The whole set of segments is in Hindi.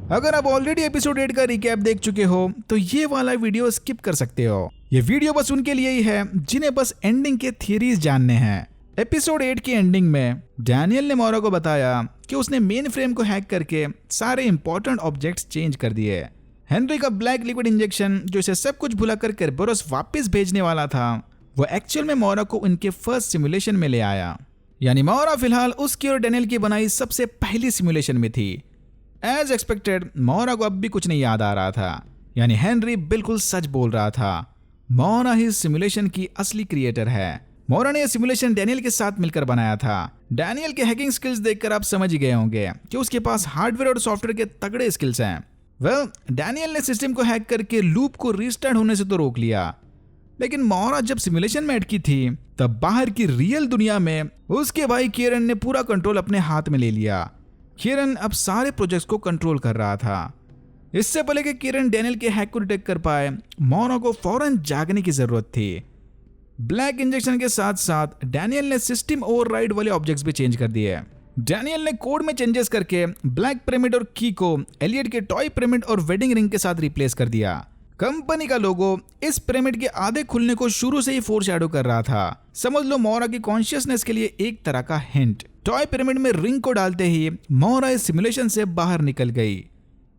अगर आप ऑलरेडी एपिसोड 8 का रिकैप देख चुके हो तो ये वाला वीडियो स्किप कर सकते हो। ये वीडियो बस उनके लिए ही है जिन्हें बस एंडिंग के थियरीज जानने हैं। एपिसोड 8 की एंडिंग में डैनियल ने मोरा को बताया कि उसने मेन फ्रेम को हैक करके सारे इंपॉर्टेंट ऑब्जेक्ट्स चेंज कर दिए। हेनरी का ब्लैक लिक्विड इंजेक्शन जो इसे सब कुछ भुलाकर केरबेरोस वापस भेजने वाला था, वो एक्चुअल में मोरा को उनके फर्स्ट सिमुलेशन में ले आया। यानी मोरा फिलहाल उसकी और डैनियल की बनाई सबसे पहली सिमुलेशन में थी। एज एक्सपेक्टेड मोरा को अब भी कुछ नहीं याद आ रहा था, यानी हेनरी बिल्कुल सच बोल रहा था। मोरा ही सिमुलेशन की असली क्रिएटर है। मोरा ने यह सिमुलेशन डैनियल के साथ मिलकर बनाया था। डैनियल के हैकिंग स्किल्स देखकर आप समझ ही गए होंगे कि उसके पास हार्डवेयर और सॉफ्टवेयर के तगड़े स्किल्स हैं। डैनियल ने सिस्टम को हैक करके लूप को रीस्टार्ट होने से तो रोक लिया, लेकिन मोरा जब सिमुलेशन में अटकी थी तब बाहर की रियल दुनिया में उसके भाई किरण ने पूरा कंट्रोल अपने हाथ में ले लिया। किरण अब सारे प्रोजेक्ट्स को कंट्रोल कर रहा था। इससे पहले कि किरण डैनियल के हैक को डिटेक्ट कर पाए, मोरा को फौरन जागने की जरूरत थी। ब्लैक इंजेक्शन के साथ साथ डैनियल ने सिस्टम ओवरराइड वाले ऑब्जेक्ट्स भी चेंज कर दिए। डैनियल ने कोड में चेंजेस करके ब्लैक पिरामिड और की को एलियट के टॉय पिरामिड और वेडिंग रिंग के साथ रिप्लेस कर दिया। कंपनी का लोगो इस पिरामिड के आधे खुलने को शुरू से ही फोरशैडो कर रहा था। समझ लो मोरा की कॉन्शियसनेस के लिए एक तरह का हिंट। टॉय पिरामिड में रिंग को डालते ही मोरा इस सिमुलेशन से बाहर निकल गई।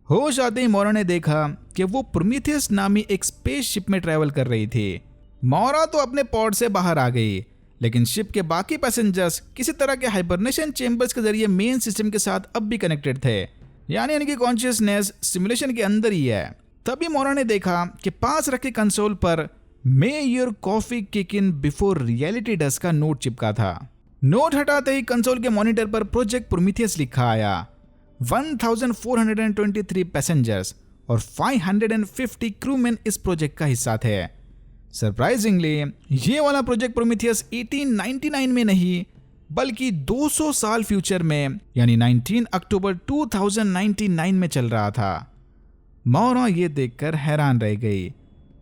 होश आते ही मोरा ने देखा कि वो प्रोमीथियस नामी एक स्पेसशिप में ट्रैवल कर रही थी। मोरा तो अपने पॉड से बाहर आ गई, लेकिन शिप के बाकी पैसेंजर्स किसी तरह के हाइबरनेशन चेंबर्स के जरिए मेन सिस्टम के साथ अब भी कनेक्टेड थे, यानी इनकी कॉन्शियसनेस सिमुलेशन के अंदर ही है। तभी मोरा ने देखा कि पास रखे कंसोल पर may your coffee kick in before reality does का नोट चिपका था। नोट हटाते ही कंसोल के मॉनिटर पर प्रोजेक्ट प्रोमीथियस लिखा आया। 1423 पैसेंजर्स और 550 क्रूमैन इस प्रोजेक्ट का हिस्सा थे। सरप्राइजिंगली ये वाला प्रोजेक्ट प्रोमीथियस 1899 में नहीं बल्कि 200 साल फ्यूचर में यानी 19 अक्टूबर 2099 में चल रहा था। मोरा ये देखकर हैरान रह गई।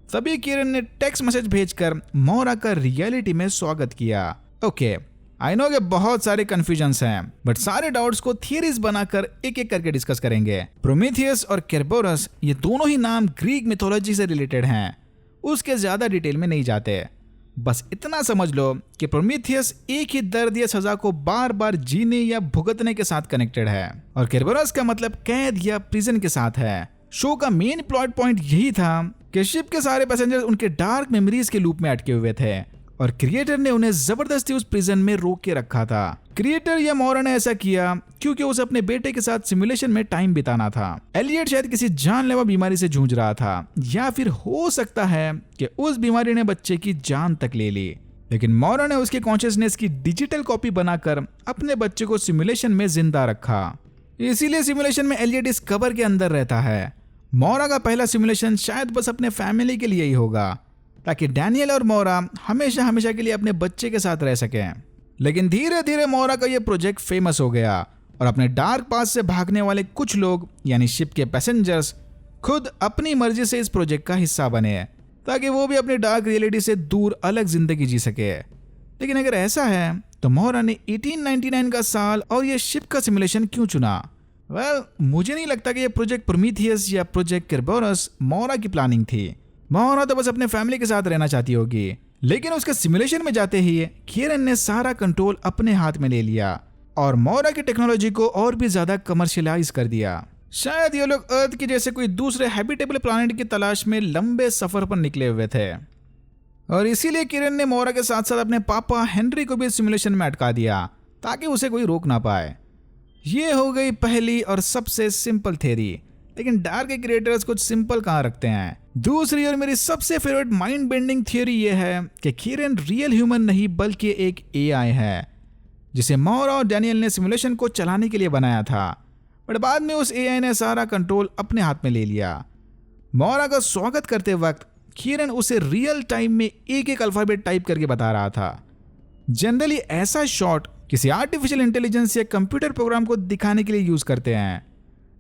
तभी किरण ने टेक्स्ट मैसेज भेजकर मोरा का रियलिटी में स्वागत किया। ओके, आई नो कि बहुत सारे कंफ्यूजन्स हैं, बट सारे डाउट्स को थियरीज बनाकर एक एक करके डिस्कस करेंगे। प्रोमीथियस और केरबेरोस ये दोनों ही नाम ग्रीक मिथोलॉजी से रिलेटेड हैं। उसके ज्यादा डिटेल में नहीं जाते, बस इतना समझ लो कि प्रोमीथियस एक ही दर्द या सजा को बार बार जीने या भुगतने के साथ कनेक्टेड है, और केरबेरोस का मतलब कैद या प्रिजन के साथ है। शो का मेन प्लॉट पॉइंट यही था कि शिप के सारे पैसेंजर्स उनके डार्क मेमोरीज के लूप में अटके हुए थे और क्रिएटर ने उन्हें जबरदस्ती उस प्रिजन में रोक के रखा था। क्रिएटर या मोरा ने ऐसा किया क्योंकि उसे अपने बेटे के साथ सिमुलेशन में टाइम बिताना था। एलियट शायद किसी जानलेवा बीमारी से जूझ रहा था, या फिर हो सकता है कि उस बीमारी ने बच्चे की जान तक ले ली, लेकिन मोरा ने उसके कॉन्शियसनेस की डिजिटल कॉपी बनाकर अपने बच्चे को सिमुलेशन में जिंदा रखा। इसीलिए सिमुलेशन में एलियट इस कवर के अंदर रहता है। मोरा का पहला सिमुलेशन शायद बस अपने फैमिली के लिए ही होगा, ताकि डैनियल और मोरा हमेशा हमेशा के लिए अपने बच्चे के साथ रह सकें। लेकिन धीरे धीरे मोरा का यह प्रोजेक्ट फेमस हो गया और अपने डार्क पास से भागने वाले कुछ लोग यानी शिप के पैसेंजर्स खुद अपनी मर्जी से इस प्रोजेक्ट का हिस्सा बने, ताकि वो भी अपनी डार्क रियलिटी से दूर अलग जिंदगी जी सके। लेकिन अगर ऐसा है तो मोरा ने 1899 का साल और यह शिप का सिमुलेशन क्यों चुना? मुझे नहीं लगता कि यह प्रोजेक्ट प्रोमीथियस या प्रोजेक्ट केरबेरोस मोरा की प्लानिंग थी। मोरा तो बस अपने फैमिली के साथ रहना चाहती होगी, लेकिन उसके सिमुलेशन में जाते ही किरण ने सारा कंट्रोल अपने हाथ में ले लिया और मोरा की टेक्नोलॉजी को और भी ज्यादा कमर्शियलाइज कर दिया। शायद ये लोग अर्थ की जैसे कोई दूसरे हैबिटेबल प्लैनेट की तलाश में लंबे सफर पर निकले हुए थे, और इसीलिए किरण ने मोरा के साथ साथ अपने पापा हेनरी को भी सिमुलेशन में अटका दिया ताकि उसे कोई रोक ना पाए। ये हो गई पहली और सबसे सिंपल थ्योरी, लेकिन डार्क के क्रिएटर्स कुछ सिंपल कहाँ रखते हैं। दूसरी और मेरी सबसे फेवरेट माइंड बेंडिंग थ्योरी ये है कि किरण रियल ह्यूमन नहीं बल्कि एक एआई है, जिसे मोरा और डैनियल ने सिमुलेशन को चलाने के लिए बनाया था, बट बाद में उस एआई ने सारा कंट्रोल अपने हाथ में ले लिया। मोरा का स्वागत करते वक्त किरण उसे रियल टाइम में एक एक अल्फाबेट टाइप करके बता रहा था। जनरली ऐसा शॉट किसी आर्टिफिशियल इंटेलिजेंस या कंप्यूटर प्रोग्राम को दिखाने के लिए यूज करते हैं।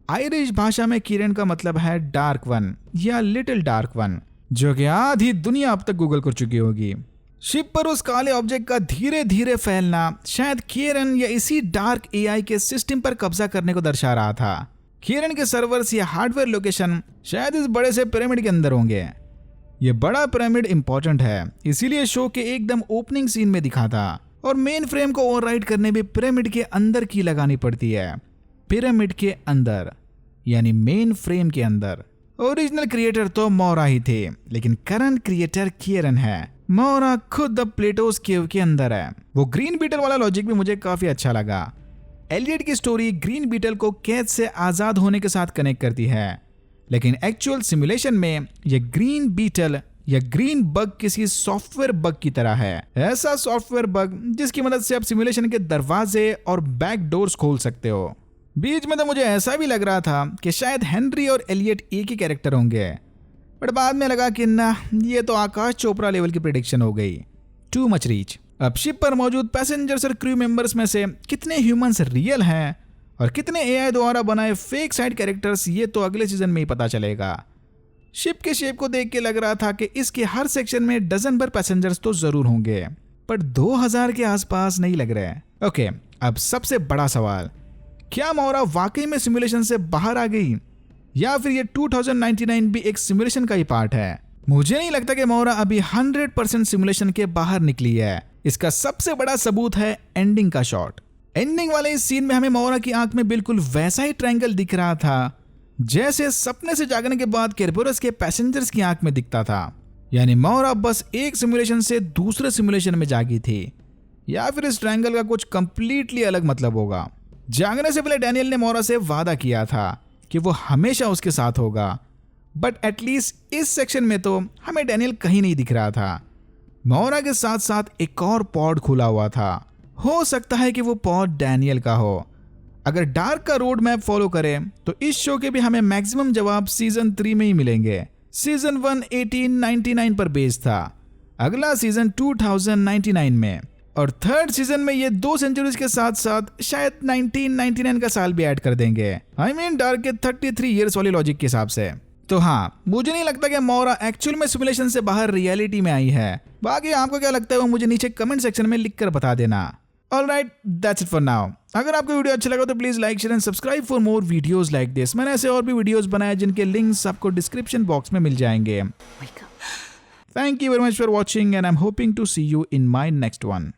आयरिश भाषा में किरण का मतलब है डार्क वन या लिटिल डार्क वन, जो कि आधी दुनिया अब तक गूगल कर चुकी होगी। शिप पर उस काले ऑब्जेक्ट का धीरे धीरे फैलना शायद किरण या इसी डार्क एआई के सिस्टम पर कब्जा करने को दर्शा रहा था। किरण के सर्वर्स या हार्डवेयर लोकेशन शायद इस बड़े से पिरामिड के अंदर होंगे। ये बड़ा पिरामिड इंपॉर्टेंट है, इसीलिए शो के एकदम ओपनिंग सीन में दिखा था। और मेन फ्रेम को ओवरराइड करने भी पिरामिड के अंदर की लगानी पड़ती है। पिरामिड के अंदर यानी मेन फ्रेम के अंदर। ओरिजिनल क्रिएटर तो मौरा ही थे, लेकिन करंट क्रिएटर किरण है। मौरा खुद द प्लेटोस केव के अंदर है। वो ग्रीन बीटल वाला लॉजिक भी मुझे काफी अच्छा लगा। एलियट की स्टोरी ग्रीन बीटल को कैद से आजाद होने के साथ कनेक्ट करती है, लेकिन एक्चुअल सिमुलेशन में ये ग्रीन बीटल या ग्रीन बग किसी सॉफ्टवेयर बग की तरह है। ऐसा सॉफ्टवेयर बग जिसकी मदद से आप सिमुलेशन के दरवाजे और बैक डोर्स खोल सकते हो। बीच में तो मुझे ऐसा भी लग रहा था कि शायद हेनरी और एलियट एक ही कैरेक्टर होंगे, बट बाद में लगा कि ना, ये तो आकाश चोपड़ा लेवल की प्रेडिक्शन हो गई। Too much reach. अब शिप पर मौजूद पैसेंजर्स और क्रू मेंबर्स में से कितने ह्यूमंस रियल हैं और कितने एआई द्वारा बनाए फेक साइड कैरेक्टर्स, ये तो अगले सीजन में ही पता चलेगा। शिप के शेप को देख के लग रहा था कि इसके हर सेक्शन में डजन भर पैसेंजर्स तो जरूर होंगे, पर 2000 के आसपास नहीं लग रहे। ओके, अब सबसे बड़ा सवाल, क्या मौरा वाकई में सिमुलेशन से बाहर आ गई या फिर ये 2099 भी एक सिमुलेशन का ही पार्ट है? मुझे नहीं लगता कि मौरा अभी 100% सिमुलेशन के बाहर निकली है। इसका सबसे बड़ा सबूत है एंडिंग का शॉट। एंडिंग वाले इस सीन में हमें मौरा की आंख में बिल्कुल वैसा ही ट्रायंगल दिख रहा था जैसे सपने से जागने के बाद केरबोरस के पैसेंजर्स की आंख में दिखता था। यानी मौरा बस एक सिमुलेशन से दूसरे सिमुलेशन में जागी थी, या फिर इस ट्रायंगल का कुछ कंप्लीटली अलग मतलब होगा। जागने से पहले डैनियल ने मौरा से वादा किया था कि वो हमेशा उसके साथ होगा, बट एटलीस्ट इस सेक्शन में तो हमें डैनियल कहीं नहीं दिख रहा था। मौरा के साथ साथ एक और पॉड खुला हुआ था। हो सकता है कि वो पॉड डैनियल का हो। अगर डार्क का रोड मैप फॉलो करें तो इस शो के भी हमें मैक्सिमम जवाब सीजन 3 में ही मिलेंगे। सीजन 1 1899 पर बेस्ड था, अगला सीजन 2099 में, और थर्ड सीजन में ये 2 सेंचुरीज के साथ साथ शायद 1999 का साल भी ऐड कर देंगे। आई मीन डार्क के 33 इयर्स वाली लॉजिक के हिसाब से। तो हाँ, मुझे नहीं लगता कि मौरा एक्चुअल में सिमुलेशन से बाहर रियलिटी में आई है। बाकी आपको क्या लगता है वो मुझे नीचे कमेंट सेक्शन में लिखकर बता देना। Alright, that's it for now. अगर आपको वीडियो अच्छा लगा तो please like, share and subscribe for more videos like this. मैंने ऐसे और भी वीडियोस बनाए जिनके लिंक्स आपको डिस्क्रिप्शन बॉक्स में मिल जाएंगे। Thank you very much for watching and I am hoping to see you in my next one.